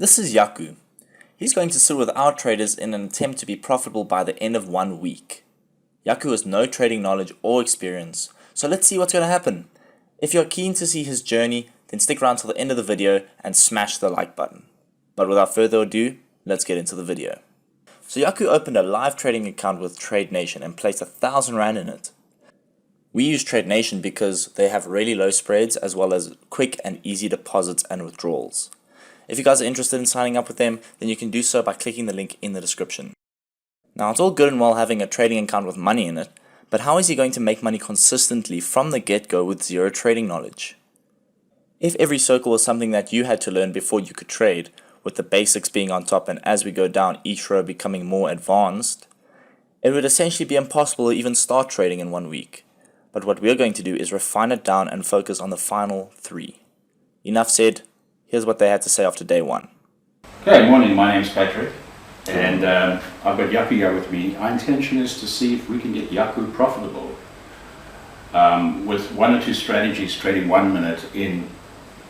This is Yaku. He's going to sit with our traders in an attempt to be profitable by the end of 1 week. Yaku has no trading knowledge or experience, so let's see what's going to happen. If you're keen to see his journey, then stick around till the end of the video and smash the like button. But without further ado, let's get into the video. So Yaku opened a live trading account with Trade Nation and placed 1,000 Rand in it. We use Trade Nation because they have really low spreads as well as quick and easy deposits and withdrawals. If you guys are interested in signing up with them, then you can do so by clicking the link in the description. Now, it's all good and well having a trading account with money in it, but how is he going to make money consistently from the get-go with zero trading knowledge? If every circle was something that you had to learn before you could trade, with the basics being on top and as we go down each row becoming more advanced, it would essentially be impossible to even start trading in 1 week. But what we're going to do is refine it down and focus on the final 3. Enough said. Here's what they had to say after day 1. Okay, morning, my name's Patrick, and I've got Yaku here with me. Our intention is to see if we can get Yaku profitable with 1 or 2 strategies trading 1 minute in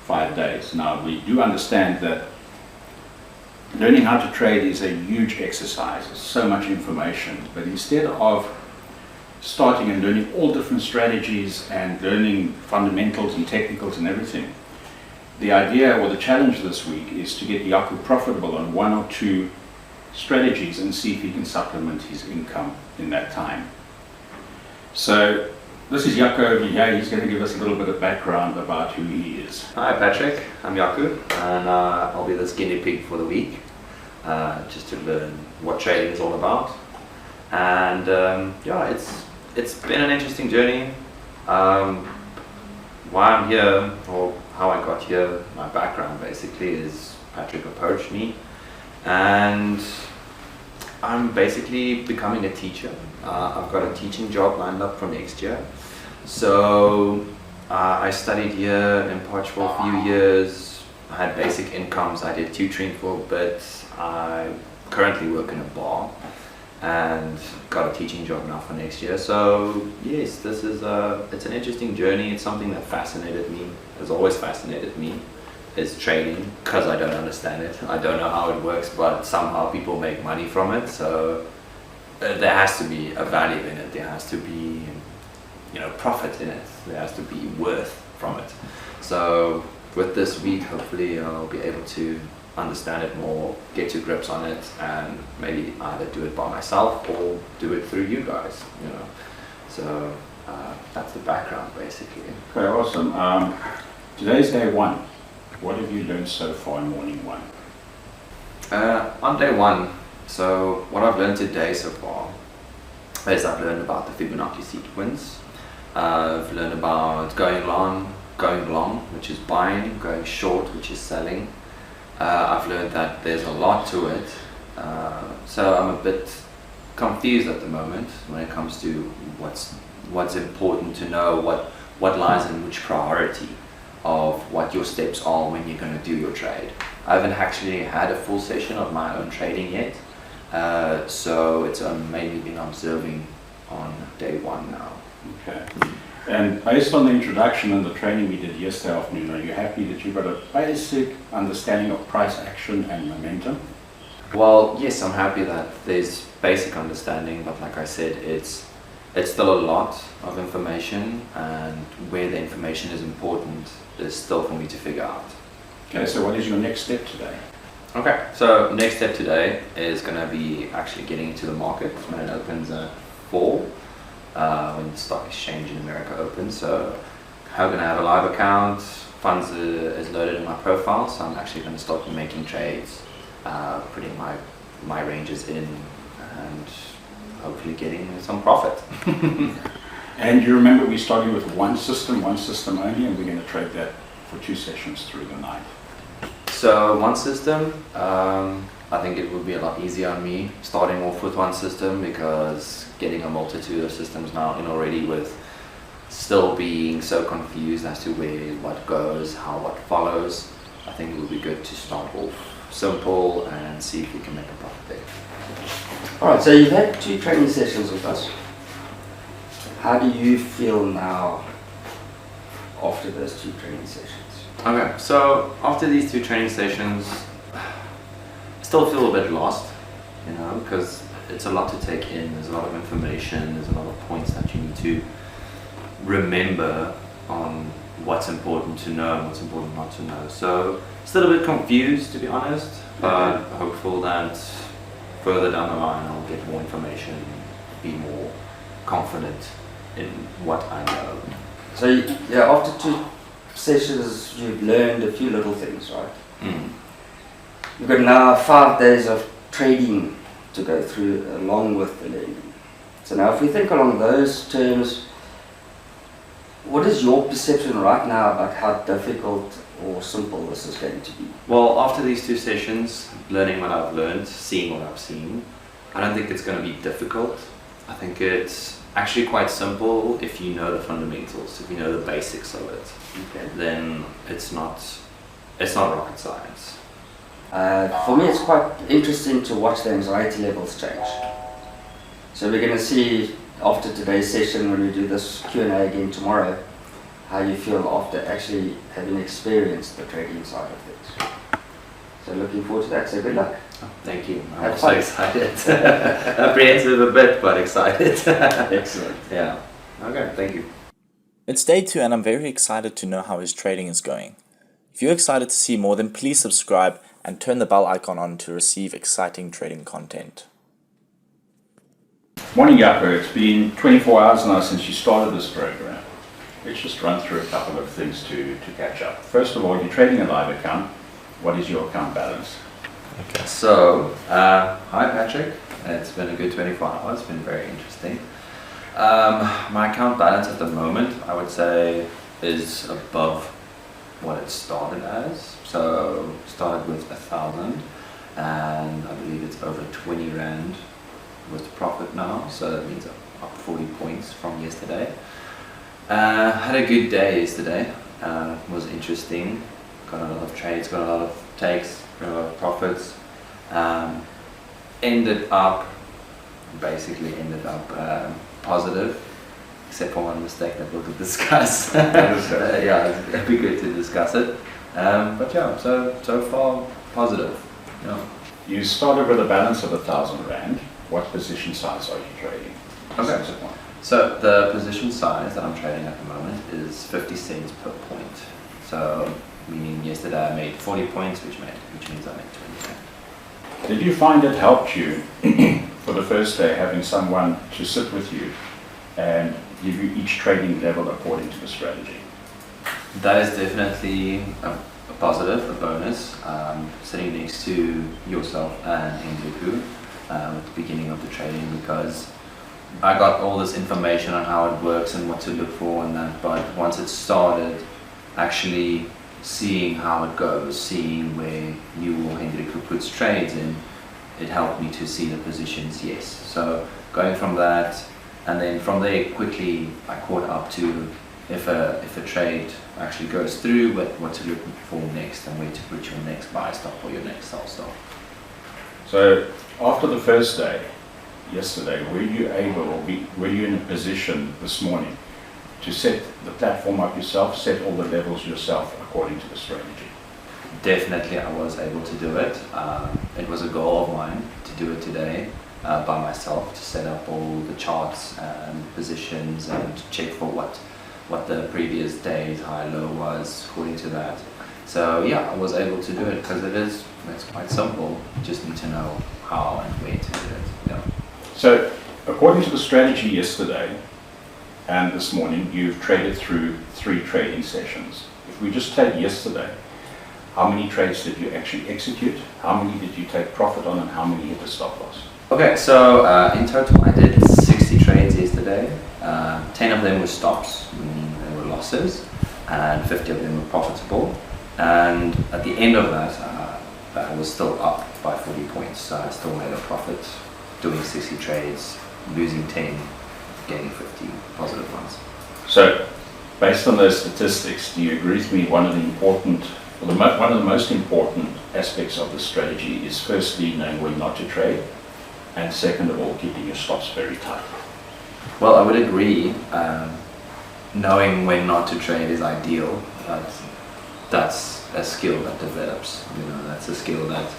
5 days. Now, we do understand that learning how to trade is a huge exercise. It's so much information, but instead of starting and learning all different strategies and learning fundamentals and technicals and everything, the idea or the challenge this week is to get Yaku profitable on 1 or 2 strategies and see if he can supplement his income in that time. So this is Yaku over here. He's going to give us a little bit of background about who he is. Hi Patrick, I'm Yaku, and I'll be this guinea pig for the week, just to learn what trading is all about. And yeah, it's been an interesting journey. Why I'm here, or how I got here, my background basically is Patrick approached me, and I'm basically becoming a teacher. I've got a teaching job lined up for next year. So I studied here in Potch for a few years. I had basic incomes. I did tutoring for a bit. I currently work in a bar and got a teaching job now for next year. So yes, this is it's an interesting journey. It's something that fascinated me, has always fascinated me, is trading, because I don't understand it. I don't know how it works, but somehow people make money from it. So there has to be a value in it. There has to be, profit in it. There has to be worth from it. So with this week, hopefully I'll be able to understand it more, get to grips on it, and maybe either do it by myself or do it through you guys, So that's the background basically. Okay, awesome. Today's day 1. What have you learned so far in morning 1? On day 1, so what I've learned today so far is I've learned about the Fibonacci sequence. I've learned about going long, which is buying, going short, which is selling. I've learned that there's a lot to it, so I'm a bit confused at the moment when it comes to what's important to know, what lies in which priority of what your steps are when you're going to do your trade. I haven't actually had a full session of my own trading yet, so it's mainly been observing on day 1 now. Okay. And based on the introduction and the training we did yesterday afternoon, are you happy that you've got a basic understanding of price action and momentum? Well, yes, I'm happy that there's basic understanding, but like I said, it's still a lot of information, and where the information is important is still for me to figure out. Okay, so what is your next step today? Okay, so next step today is going to be actually getting into the market when it opens at 4. When the stock exchange in America opens. So I'm going to have a live account, funds is loaded in my profile, so I'm actually going to start making trades, putting my ranges in, and hopefully getting some profit. And you remember we started with one system only, and we're going to trade that for 2 sessions through the night. So one system, I think it would be a lot easier on me starting off with one system, because getting a multitude of systems now in already, with still being so confused as to where what goes, how what follows, I think it would be good to start off simple and see if we can make a profit there. Alright, so you've had 2 training sessions with us. How do you feel now after those 2 training sessions? Okay, so after these 2 training sessions, still feel a bit lost, you know, because it's a lot to take in. There's a lot of information. There's a lot of points that you need to remember on what's important to know and what's important not to know. So still a bit confused, to be honest, but hopeful that further down the line I'll get more information, be more confident in what I know. So yeah, after 2 sessions, you've learned a few little things, right? You've got now 5 days of trading to go through along with the learning. So now if we think along those terms, what is your perception right now about how difficult or simple this is going to be? Well, after these 2 sessions, learning what I've learned, seeing what I've seen, I don't think it's going to be difficult. I think it's actually quite simple if you know the fundamentals, if you know the basics of it. Okay. Then it's not rocket science. For me, it's quite interesting to watch the anxiety levels change. So we're going to see after today's session, when we do this Q&A again tomorrow, how you feel after actually having experienced the trading side of things. So looking forward to that. So good luck. Thank you. I'm Have also fun. excited. Apprehensive a bit, but excited. Excellent. Yeah. Okay, thank you. It's day 2 and I'm very excited to know how his trading is going. If you're excited to see more, then please subscribe and turn the bell icon on to receive exciting trading content. Morning, Jaco. It's been 24 hours now since you started this program. Let's just run through a couple of things to catch up. First of all, you're trading a live account. What is your account balance? So, hi Patrick. It's been a good 24 hours. It's been very interesting. My account balance at the moment, I would say, is above what it started as. So, started with 1,000, and I believe it's over 20 Rand with profit now. So that means up 40 points from yesterday. Had a good day yesterday. Was interesting. Got a lot of trades, got a lot of takes, got a lot of profits. Ended up positive, except for one mistake that we'll discuss. Yeah, it'd be good to discuss it. But yeah, so far positive. Yeah. You started with a balance of 1,000 Rand. What position size are you trading? Okay. So the position size that I'm trading at the moment is 50 cents per point. So meaning yesterday I made 40 points, which means I made 20 cents. Did you find it helped you for the first day having someone to sit with you and give you each trading level according to the strategy? That is definitely a positive, a bonus. Sitting next to yourself and Hendriku at the beginning of the trading, because I got all this information on how it works and what to look for and that, but once it started, actually seeing how it goes, seeing where you or Hendriku puts trades in, it helped me to see the positions, yes. So going from that, and then from there quickly I caught up to if a trade actually goes through, what to look for next and where to put your next buy stop or your next sell stop. So after the first day, yesterday, were you in a position this morning to set the platform up yourself, set all the levels yourself according to the strategy? Definitely I was able to do it. It was a goal of mine to do it today by myself, to set up all the charts and positions and to check for what the previous day's high-low was according to that. So yeah, I was able to do it because it's quite simple. You just need to know how and where to do it. Yeah. So according to the strategy yesterday and this morning, you've traded through 3 trading sessions. If we just take yesterday, how many trades did you actually execute? How many did you take profit on, and how many hit the stop loss? Okay, so in total I did 60 trades yesterday. 10 of them were stops, meaning they were losses, and 50 of them were profitable. And at the end of that, I was still up by 40 points, so I still made a profit doing 60 trades, losing 10, gaining 50 positive ones. So based on those statistics, do you agree with me one of the most important aspects of the strategy is firstly knowing when not to trade, and second of all, keeping your stops very tight? Well, I would agree. Knowing when not to trade is ideal, but that's a skill that develops. You know, that's a skill that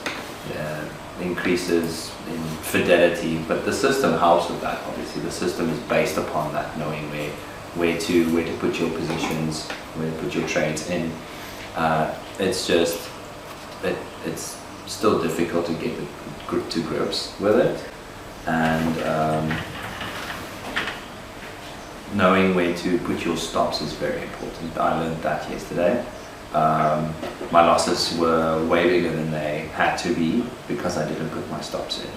increases in fidelity, but the system helps with that. Obviously, the system is based upon that, knowing where to put your positions, where to put your trades in. It's just it's still difficult to get to grips with it, and knowing where to put your stops is very important. I learned that yesterday. My losses were way bigger than they had to be because I didn't put my stops in.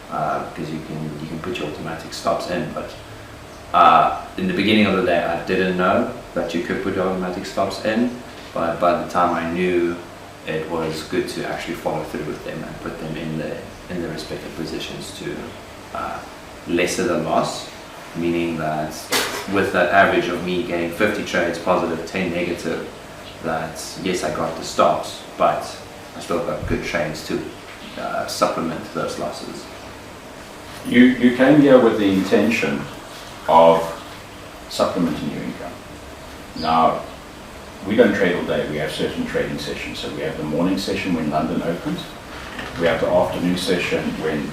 Because you can put your automatic stops in, but in the beginning of the day I didn't know that you could put your automatic stops in. But by the time I knew, it was good to actually follow through with them and put them in the respective positions to lesser the loss. Meaning that with that average of me getting 50 trades positive, 10 negative, that yes, I got the stops, but I still got good trades to supplement those losses. You came here with the intention of supplementing your income. Now, we don't trade all day. We have certain trading sessions. So we have the morning session when London opens. We have the afternoon session when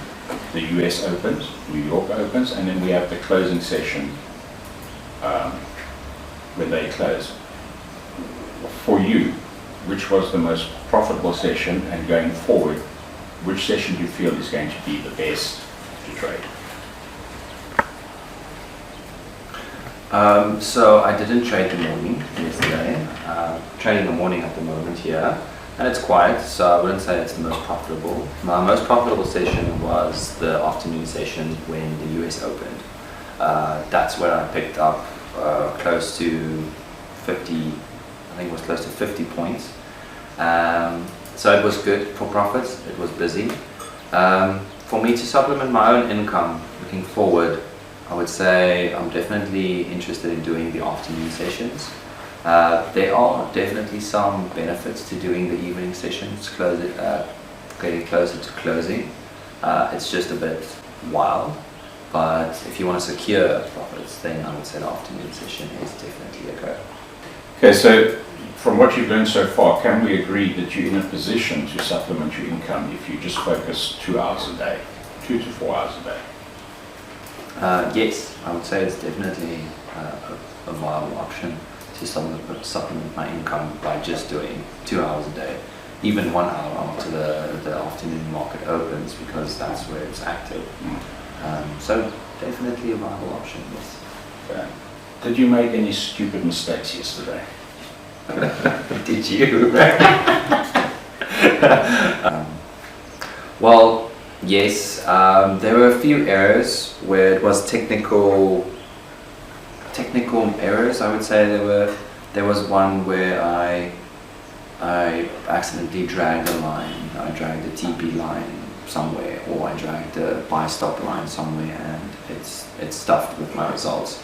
the US opens, New York opens, and then we have the closing session when they close. For you, which was the most profitable session, and going forward, which session do you feel is going to be the best to trade? So I didn't trade the morning yesterday. Trading the morning at the moment here, and it's quiet, so I wouldn't say it's the most profitable. My most profitable session was the afternoon session when the US opened. That's where I picked up close to 50, I think it was close to 50 points. So it was good for profits, it was busy. For me to supplement my own income looking forward, I would say I'm definitely interested in doing the afternoon sessions. There are definitely some benefits to doing the evening sessions, getting closer to closing. It's just a bit wild, but if you want to secure profits, then I would say the afternoon session is definitely a go. Okay, so from what you've learned so far, can we agree that you're in a position to supplement your income if you just focus 2 hours a day, 2 to 4 hours a day? Yes, I would say it's definitely a viable option to supplement my income by just doing 2 hours a day, even 1 hour after the afternoon market opens, because that's where it's active. So definitely a viable option, yes. Okay. Did you make any stupid mistakes yesterday? Did you? Well, yes, there were a few errors where it was technical errors. I would say there was one where I accidentally dragged a line. I dragged the TP line somewhere, or I dragged the buy stop line somewhere, and it's stuffed with my results.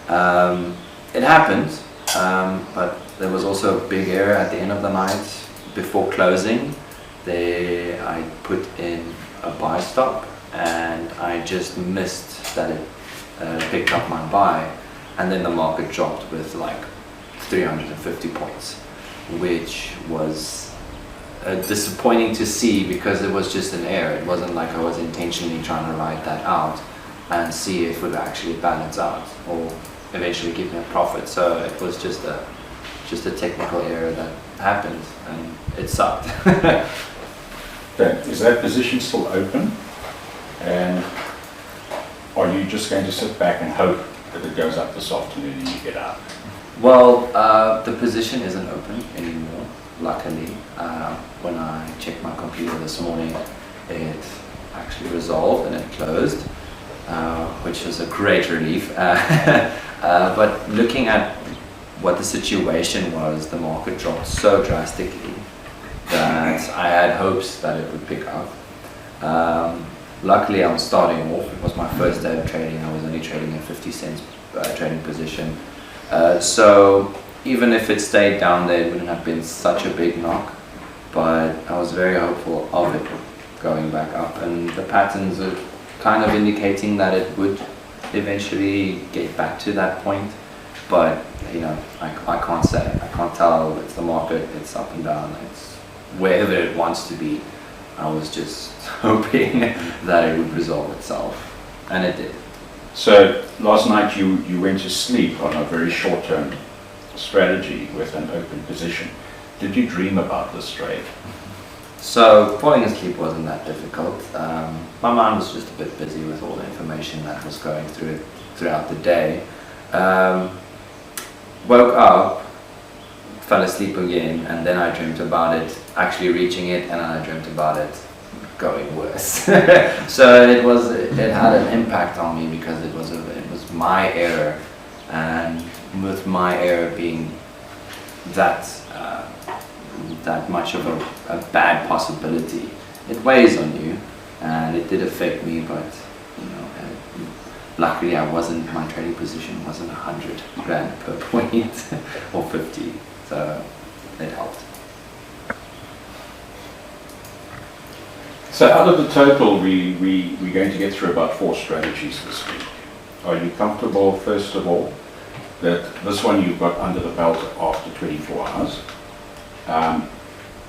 It happened, but there was also a big error at the end of the night before closing. There I put in a buy stop, and I just missed that it picked up my buy, and then the market dropped with like 350 points, which was disappointing to see because it was just an error. It wasn't like I was intentionally trying to write that out and see if it would actually balance out or eventually give me a profit. So it was just a technical error that happened, and it sucked. Okay. Is that position still open? And are you just going to sit back and hope that it goes up this afternoon and you get out? Well, the position isn't open anymore, luckily. When I checked my computer this morning, it actually resolved and it closed, which was a great relief. But looking at what the situation was, the market dropped so drastically that I had hopes that it would pick up. Luckily, I'm starting off. It was my first day of trading. I was only trading a 50 cents trading position. So even if it stayed down there, it wouldn't have been such a big knock. But I was very hopeful of it going back up. And the patterns are kind of indicating that it would eventually get back to that point. But, you know, I can't say. I can't tell. It's the market. It's up and down. It's wherever it wants to be. I was just hoping that it would resolve itself, and it did. So last night you went to sleep on a very short-term strategy with an open position. Did you dream about this trade? So falling asleep wasn't that difficult. My mind was just a bit busy with all the information that was going throughout the day. Woke up, fell asleep again, and then I dreamt about it actually reaching it, and then I dreamt about it going worse. So it had an impact on me because it was my error, and with my error being that much of a bad possibility, it weighs on you, and it did affect me. But luckily, my trading position wasn't 100 rand per point or 50, so it helped. So out of the total, we're going to get through about 4 strategies this week. Are you comfortable, first of all, that this one you've got under the belt after 24 hours?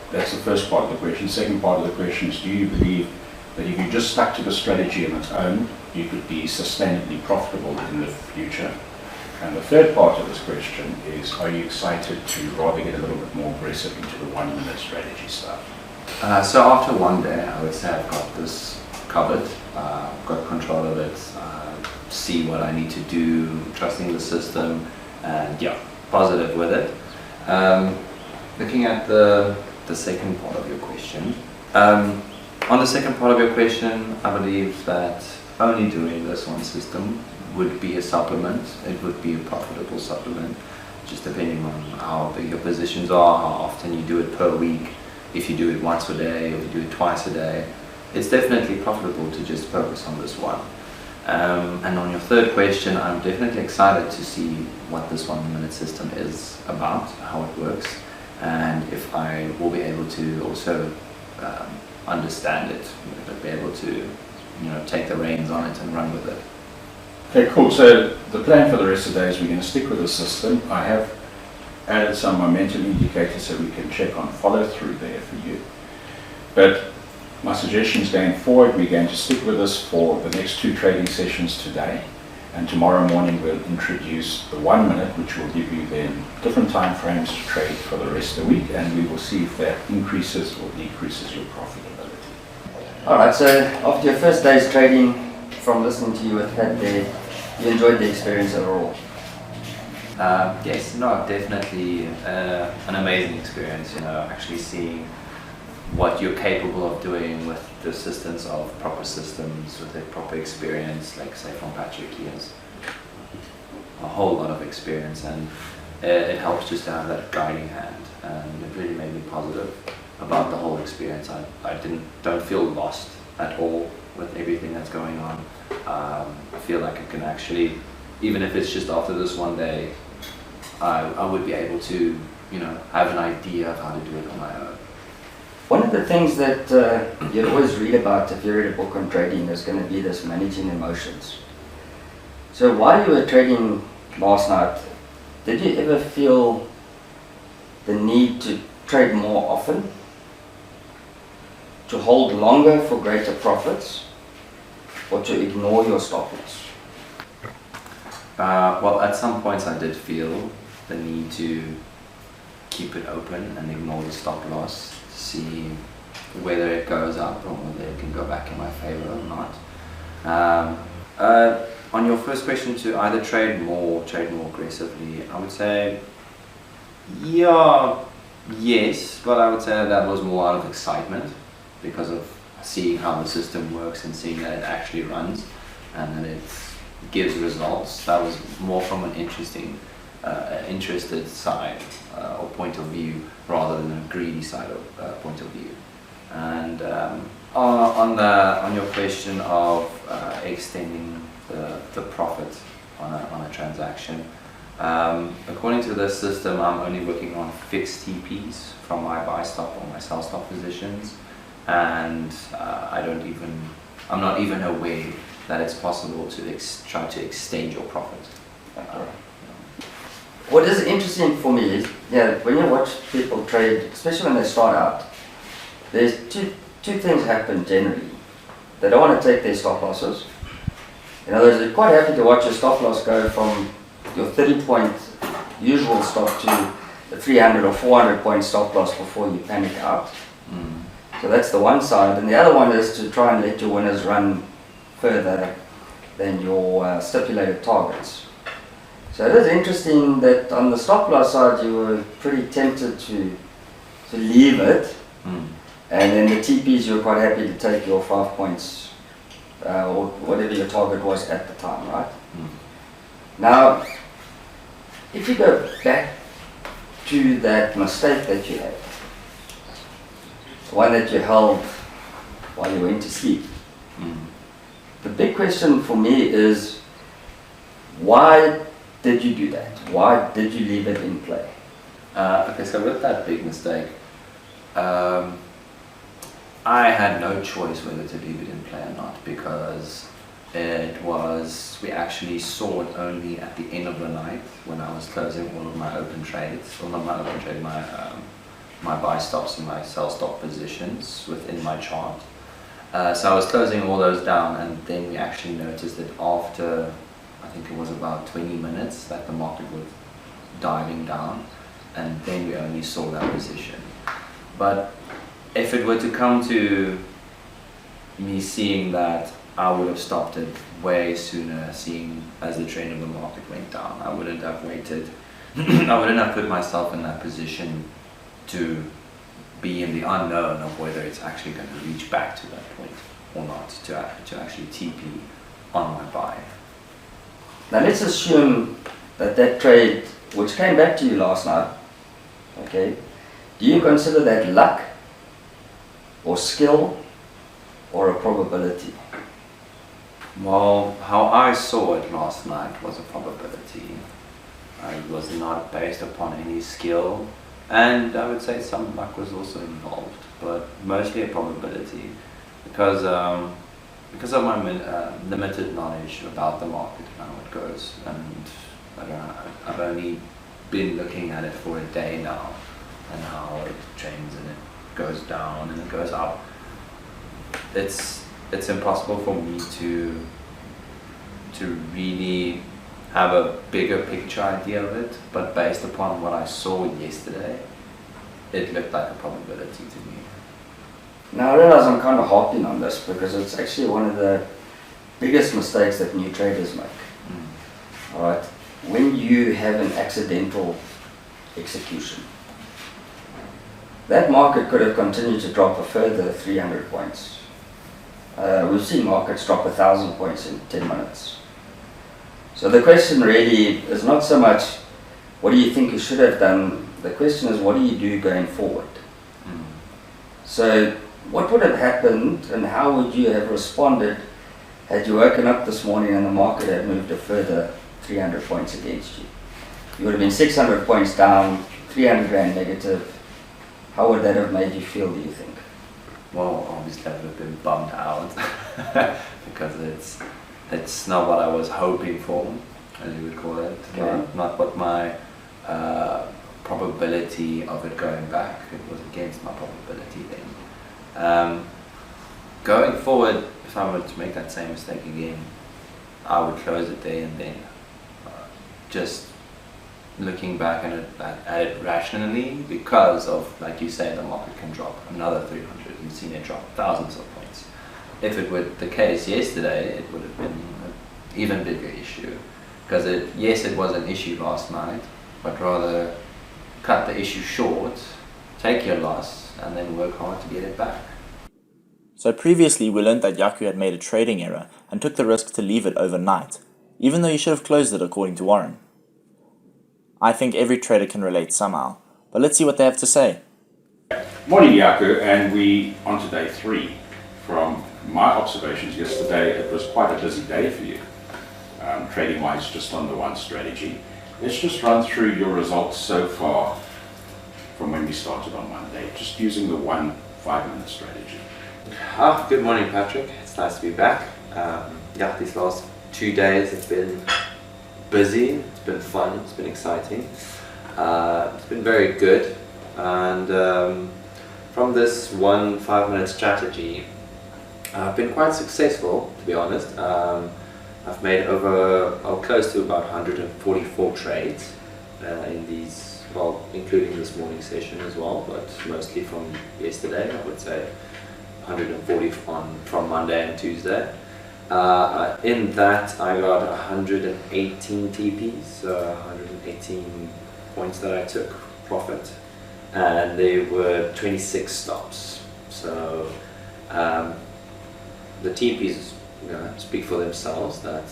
That's the first part of the question. Second part of the question is, do you believe that if you just stuck to the strategy on its own, you could be sustainably profitable in the future? And the third part of this question is, are you excited to rather get a little bit more aggressive into the 1 minute strategy stuff? So after one day, I would say I've got this covered, got control of it, see what I need to do, trusting the system, and positive with it. Looking at the second part of your question, on the second part of your question, I believe that only doing this one system would be a supplement. It would be a profitable supplement, just depending on how big your positions are, how often you do it per week. If you do it once a day, or if you do it twice a day, it's definitely profitable to just focus on this one. And on your third question, I'm definitely excited to see what this 1 minute system is about, how it works, and if I will be able to also understand it, be able to take the reins on it and run with it. Okay, cool. So the plan for the rest of the day is we're going to stick with the system. I have added some momentum indicators so we can check on follow through there for you. But my suggestion is going forward, we're going to stick with this for the next 2 trading sessions today. And tomorrow morning we'll introduce the 1 minute, which will give you then different time frames to trade for the rest of the week, and we will see if that increases or decreases your profitability. Alright, so after your first day's trading, from listening to you with Pat there, you enjoyed the experience overall? Yes, no, definitely an amazing experience, actually seeing what you're capable of doing with the assistance of proper systems, with a proper experience, like say from Patrick. He has a whole lot of experience, and it helps just to have that guiding hand, and it really made me positive about the whole experience. I don't feel lost at all with everything that's going on. I feel like I can actually, even if it's just after this one day, I would be able to, have an idea of how to do it on my own. One of the things that you'd always read about if you read a book on trading is going to be this managing emotions. So while you were trading last night, did you ever feel the need to trade more often? To hold longer for greater profits? Or to ignore your stop loss? Well, at some points I did feel the need to keep it open and ignore the stop loss to see whether it goes up or whether it can go back in my favor or not. On your first question, to either trade more aggressively, I would say yes, but I would say that was more out of excitement because of seeing how the system works and seeing that it actually runs and that it gives results. That was more from an interested side or point of view rather than a greedy side of point of view. And on your question of extending the profit on a transaction, according to this system, I'm only working on fixed TPs from my buy stop or my sell stop positions, and I'm not even aware that it's possible to try to extend your profit. What is interesting for me is, when you watch people trade, especially when they start out, there's two two things happen generally. They don't want to take their stop losses. In other words, they're quite happy to watch your stop loss go from your 30-point usual stop to the 300 or 400 point stop loss before you panic out. So that's the one side. And the other one is to try and let your winners run further than your stipulated targets. So it is interesting that on the stop loss side you were pretty tempted to leave it, and then the TPs you were quite happy to take your 5 points or whatever your target was at the time, right? Now, if you go back to that mistake that you had, the one that you held while you went to sleep, the big question for me is, why did you do that? Why did you leave it in play? Okay, so with that big mistake, I had no choice whether to leave it in play or not, because we actually saw it only at the end of the night when I was closing all of my open trades, or not my open trade, my buy stops and my sell stop positions within my chart. So I was closing all those down, and then we actually noticed that after, I think it was about 20 minutes, that the market was diving down, and then we only saw that position. But if it were to come to me seeing that, I would have stopped it way sooner, seeing as the trend of the market went down. I wouldn't have waited. I wouldn't have put myself in that position to be in the unknown of whether it's actually going to reach back to that point or not, to actually TP on my buy. Now let's assume that trade, which came back to you last night, okay, do you consider that luck or skill or a probability? Well, how I saw it last night was a probability. It was not based upon any skill, and I would say some luck was also involved, but mostly a probability, because of my limited knowledge about the market and how it goes, and I've only been looking at it for a day now, and how it trends and it goes down and it goes up. It's impossible for me to really have a bigger picture idea of it, but based upon what I saw yesterday, it looked like a probability to me. Now I realize I'm kind of harping on this because it's actually one of the biggest mistakes that new traders make. Alright, when you have an accidental execution, that market could have continued to drop a further 300 points. We've seen markets drop 1,000 points in 10 minutes. So the question really is not so much what do you think you should have done, the question is what do you do going forward? So what would have happened and how would you have responded had you woken up this morning and the market had moved a further 300 points against you? You would have been 600 points down, 300 Rand negative. How would that have made you feel, do you think? Well, obviously I would have been bummed out because it's not what I was hoping for, as you would call it. Okay. Not what my probability of it going back. It was against my probability then. Going forward, if I were to make that same mistake again, I would close it there and then. Just looking back at it rationally, because of, like you say, the market can drop another 300. You've seen it drop thousands of points. If it were the case yesterday, it would have been an even bigger issue. Because yes, it was an issue last night, but rather cut the issue short, take your loss, and then work hard to get it back. So previously we learned that Yaku had made a trading error and took the risk to leave it overnight, even though he should have closed it according to Warren. I think every trader can relate somehow, but let's see what they have to say. Morning, Yaku, and we on to day 3. From my observations yesterday, it was quite a busy day for you, trading-wise, just on the one strategy. Let's just run through your results so far from when we started on Monday, just using the one 5-minute strategy. Good morning, Patrick. It's nice to be back. These last 2 days it's been busy, it's been fun, it's been exciting. It's been very good, and from this 5-minute strategy, I've been quite successful, to be honest. I've made close to about 144 trades in these, well, including this morning session as well, but mostly from yesterday, I would say 140 from Monday and Tuesday. In that, I got 118 TPs, so 118 points that I took profit, and there were 26 stops. So the TPs speak for themselves that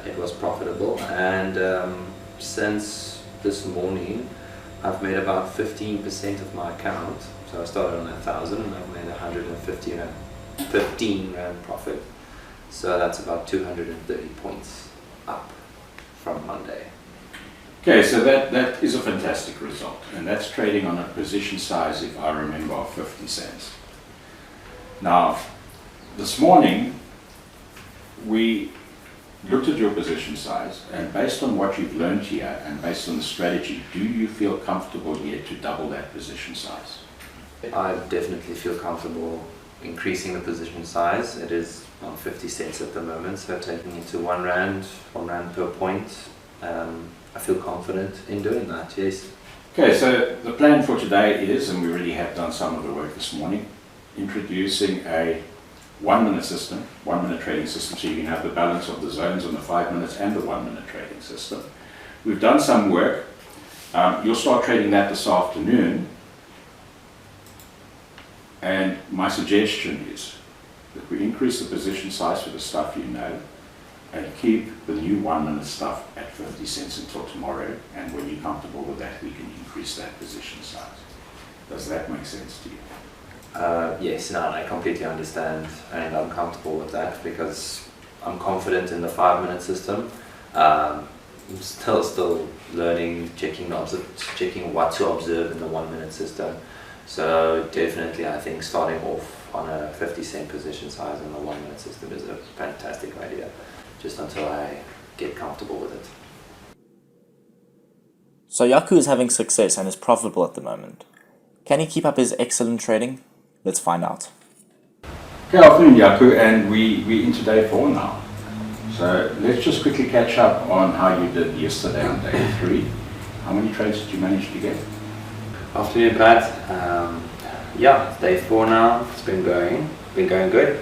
it was profitable, and since this morning I've made about 15% of my account. So I started on 1,000 and I've made 15 rand profit. So that's about 230 points up from Monday. Okay, so that is a fantastic result, and that's trading on a position size, if I remember, of 50 cents. Now, this morning we looked at your position size, and based on what you've learned here and based on the strategy, do you feel comfortable yet to double that position size? I definitely feel comfortable increasing the position size. It is on 50 cents at the moment, so taking it to 1 rand per point. I feel confident in doing that, yes. Okay, so the plan for today is, and we already have done some of the work this morning, introducing a 1-minute system, 1-minute trading system, so you can have the balance of the zones on the 5 minutes and the 1-minute trading system. We've done some work. You'll start trading that this afternoon, and my suggestion is that we increase the position size for the stuff you know and keep the new 1-minute stuff at 50 cents until tomorrow, and when you're comfortable with that, we can increase that position size. Does that make sense to you? Yes, no, I completely understand, and I'm comfortable with that because I'm confident in the 5-minute system. I'm still learning, checking what to observe in the 1-minute system. So definitely, I think starting off on a 50-cent position size in the 1-minute system is a fantastic idea, just until I get comfortable with it. So Yaku is having success and is profitable at the moment. Can he keep up his excellent trading? Let's find out. Good afternoon, Yaku, and we're into day 4 now. So let's just quickly catch up on how you did yesterday on day 3. How many trades did you manage to get? Afternoon, Pat. Yeah, it's day 4 now. It's been going good.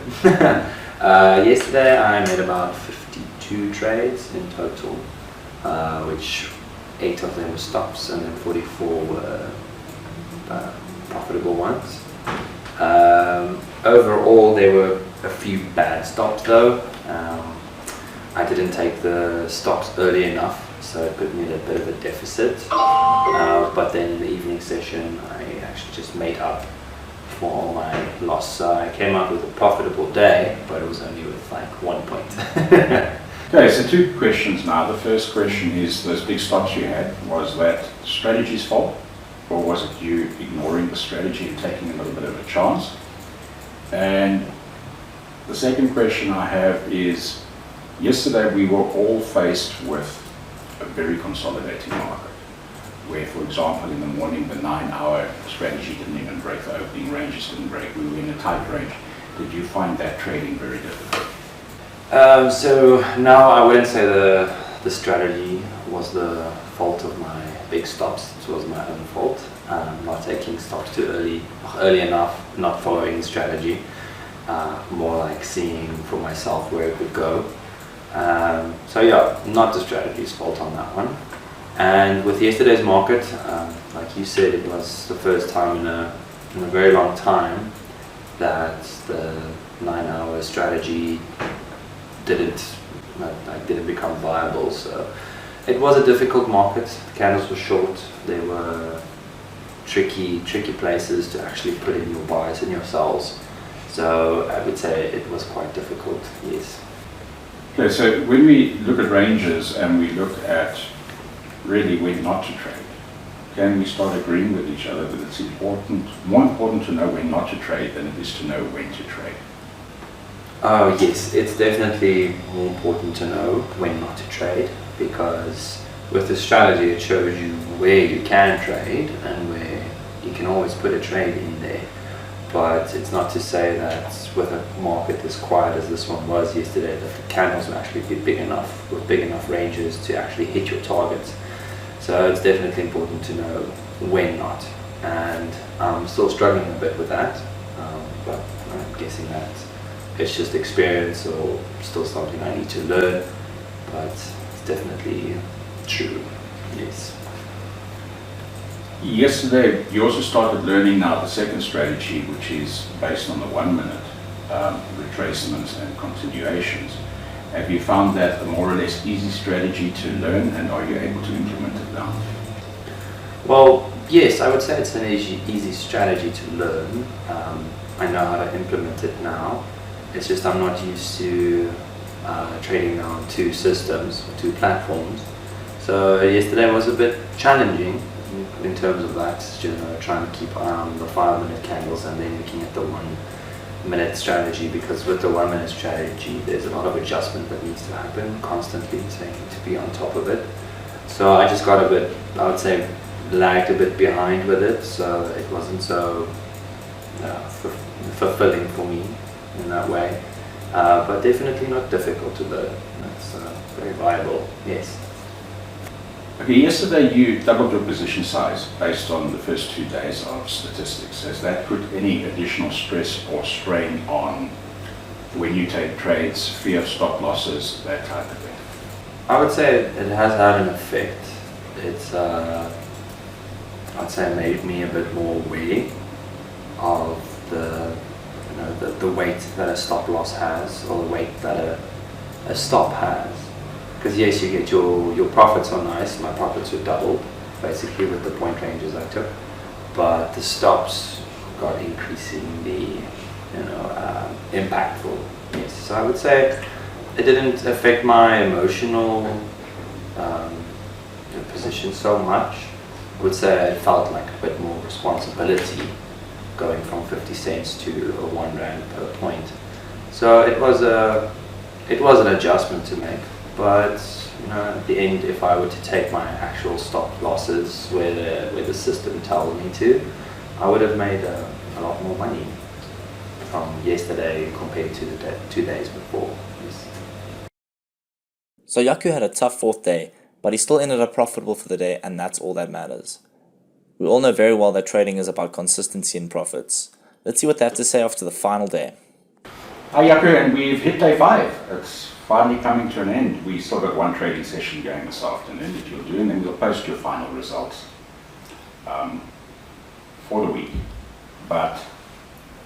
Yesterday I made about 52 trades in total, which 8 of them were stops and then 44 were profitable ones. Overall, there were a few bad stops though. I didn't take the stops early enough, so it put me in a bit of a deficit. But then in the evening session, I actually just made up for all my loss. So I came out with a profitable day, but it was only with like 1 point. Okay, so 2 questions now. The first question is, those big stops you had, was that strategy's fault? Or was it you ignoring the strategy and taking a little bit of a chance? And the second question I have is, yesterday we were all faced with a very consolidating market, where, for example, in the morning the 9-hour strategy didn't even break, the opening ranges didn't break, we were in a tight range. Did you find that trading very difficult? So now I wouldn't say the strategy was the fault of my big stops. It was my own fault. Not taking stops too early enough, not following the strategy. More like seeing for myself where it would go. So yeah, not the strategy's fault on that one. And with yesterday's market, like you said, it was the first time in a very long time that the 9-hour strategy didn't become viable. So it was a difficult market. The candles were short. There were tricky places to actually put in your buys and your sells. So I would say it was quite difficult, yes. Okay, so when we look at ranges and we look at really when not to trade, can we start agreeing with each other that it's more important to know when not to trade than it is to know when to trade? Oh yes, it's definitely more important to know when not to trade, because with the strategy it shows you where you can trade and where you can always put a trade in there. But it's not to say that with a market as quiet as this one was yesterday, that the candles will actually be big enough, with big enough ranges to actually hit your targets. So it's definitely important to know when not. And I'm still struggling a bit with that, but I'm guessing that it's just experience or still something I need to learn, but it's definitely true, yes. Yesterday, you also started learning now the second strategy, which is based on the 1 minute retracements and continuations. Have you found that a more or less easy strategy to learn, and are you able to implement it now? Well, yes, I would say it's an easy strategy to learn. I know how to implement it now. It's just I'm not used to trading on two systems, two platforms. So yesterday was a bit challenging in terms of that, trying to keep eye on the 5 minute candles and then looking at the 1 minute strategy, because with the 1 minute strategy there's a lot of adjustment that needs to happen constantly, so you need to be on top of it. So I just got a bit, I would say, lagged a bit behind with it, so it wasn't so fulfilling for me in that way, but definitely not difficult to learn. It's very viable, yes. Okay, yesterday you doubled your position size based on the first 2 days of statistics. Has that put any additional stress or strain on when you take trades, fear of stop losses, that type of thing? I would say it has had an effect. It's, I'd say, made me a bit more wary of the weight that a stop loss has, or the weight that a stop has. Because yes, you get your profits are nice. My profits were doubled basically with the point ranges I took, but the stops got increasingly impactful. Yes, so I would say it didn't affect my emotional position so much. I would say I felt like a bit more responsibility going from 50 cents to 1 rand per point. So it was an adjustment to make. But at the end, if I were to take my actual stop losses where the system tells me to, I would have made a lot more money from yesterday compared to the 2 days before. Yes. So Yaku had a tough 4th day, but he still ended up profitable for the day, and that's all that matters. We all know very well that trading is about consistency and profits. Let's see what they have to say after the final day. Hi Yaku, and we've hit day 5. It's finally coming to an end. We still got 1 trading session going this afternoon that you'll do, and then we'll post your final results for the week. But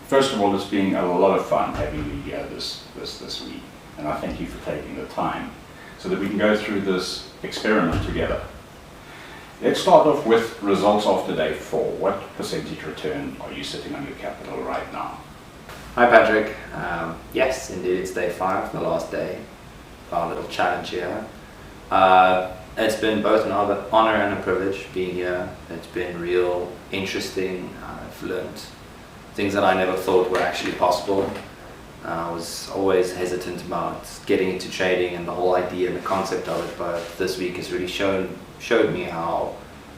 first of all, it's been a lot of fun having you here this week, and I thank you for taking the time so that we can go through this experiment together. Let's start off with results after day 4. What percentage return are you sitting on your capital right now? Hi Patrick. Yes, indeed, it's day 5, the last day. Our little challenge here. It's been both an honor and a privilege being here. It's been real interesting. I've learned things that I never thought were actually possible. I was always hesitant about getting into trading and the whole idea and the concept of it, but this week has really showed me how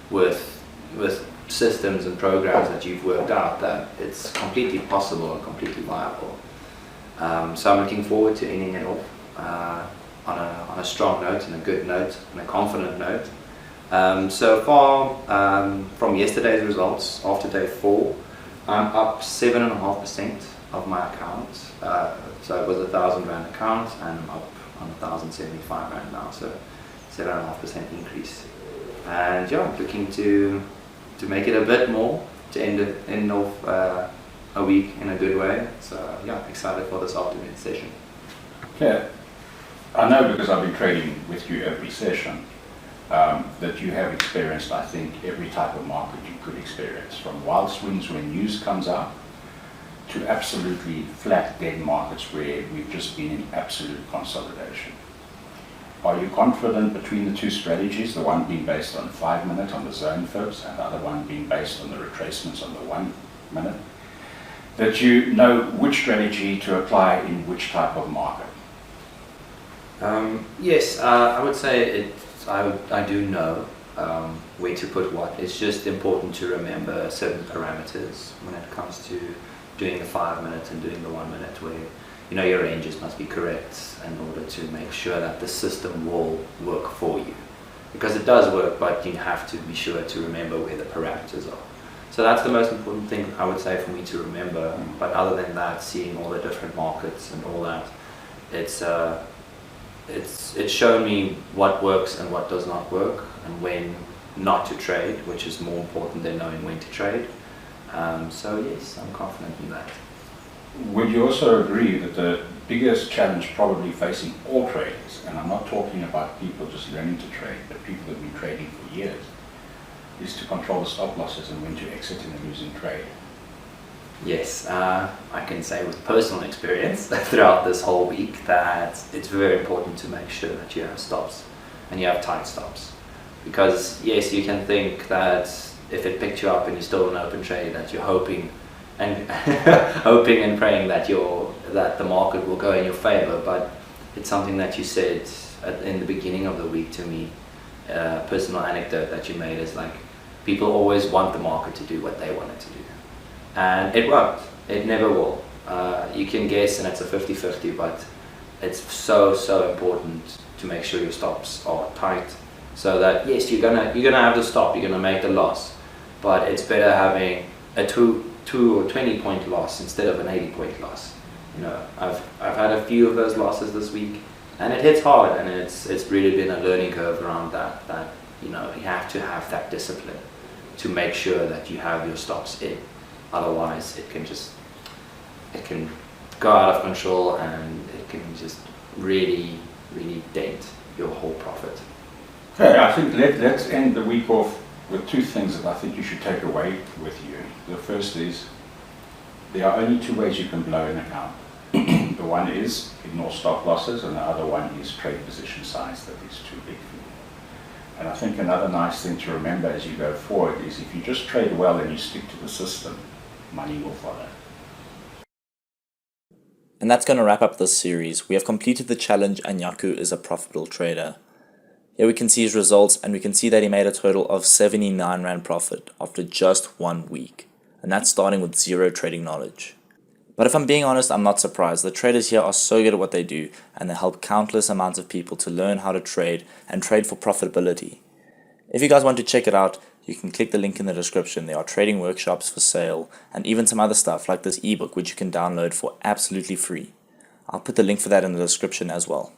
with systems and programs that you've worked out, that it's completely possible and completely viable. So I'm looking forward to ending it off on a strong note and a good note and a confident note. So far, from yesterday's results after day 4, I'm up 7.5% of my account. So it was a 1,000 Rand account, and I'm up on 1,075 Rand now, so 7.5% increase. And yeah, I'm looking to make it a bit more, to end off a week in a good way. So yeah, excited for this afternoon session. Okay. I know, because I've been trading with you every session, that you have experienced, I think, every type of market you could experience, from wild swings when news comes out to absolutely flat dead markets where we've just been in absolute consolidation. Are you confident between the 2 strategies, the one being based on 5 minute on the zone fibs and the other one being based on the retracements on the 1 minute, that you know which strategy to apply in which type of market? Yes, I would say I do know where to put what. It's just important to remember certain parameters when it comes to doing the 5 minutes and doing the 1 minute, where your ranges must be correct in order to make sure that the system will work for you. Because it does work, but you have to be sure to remember where the parameters are. So that's the most important thing I would say for me to remember. But other than that, seeing all the different markets and all that, it's shown me what works and what does not work, and when not to trade, which is more important than knowing when to trade. So yes, I'm confident in that. Would you also agree that the biggest challenge probably facing all traders, and I'm not talking about people just learning to trade, but people that have been trading for years, is to control the stop losses and when to exit in a losing trade? Yes, I can say with personal experience throughout this whole week that it's very important to make sure that you have stops and you have tight stops. Because yes, you can think that if it picked you up and you're still in an open trade, that you're hoping and hoping and praying that the market will go in your favor. But it's something that you said in the beginning of the week to me, a personal anecdote that you made is like, people always want the market to do what they want it to do. And it won't. It never will. You can guess, and it's a 50-50, but it's so important to make sure your stops are tight, so that yes, you're gonna have the stop, you're gonna make the loss, but it's better having a 2 or 20 point loss instead of an 80 point loss. I've had a few of those losses this week, and it hits hard, and it's really been a learning curve around that you have to have that discipline to make sure that you have your stops in. Otherwise it can go out of control, and it can just really dent your whole profit. Okay, I think let's end the week off with two things that I think you should take away with you. The first is, there are only two ways you can blow an account. The one is ignore stop losses, and the other one is trade position size that is too big for you. And I think another nice thing to remember as you go forward is, if you just trade well and you stick to the system, money will follow. And that's going to wrap up this series. We have completed the challenge and Jaco is a profitable trader. Here we can see his results, and we can see that he made a total of 79 Rand profit after just 1 week. And that's starting with zero trading knowledge. But if I'm being honest, I'm not surprised. The traders here are so good at what they do, and they help countless amounts of people to learn how to trade and trade for profitability. If you guys want to check it out, you can click the link in the description. There are trading workshops for sale, and even some other stuff like this ebook, which you can download for absolutely free. I'll put the link for that in the description as well.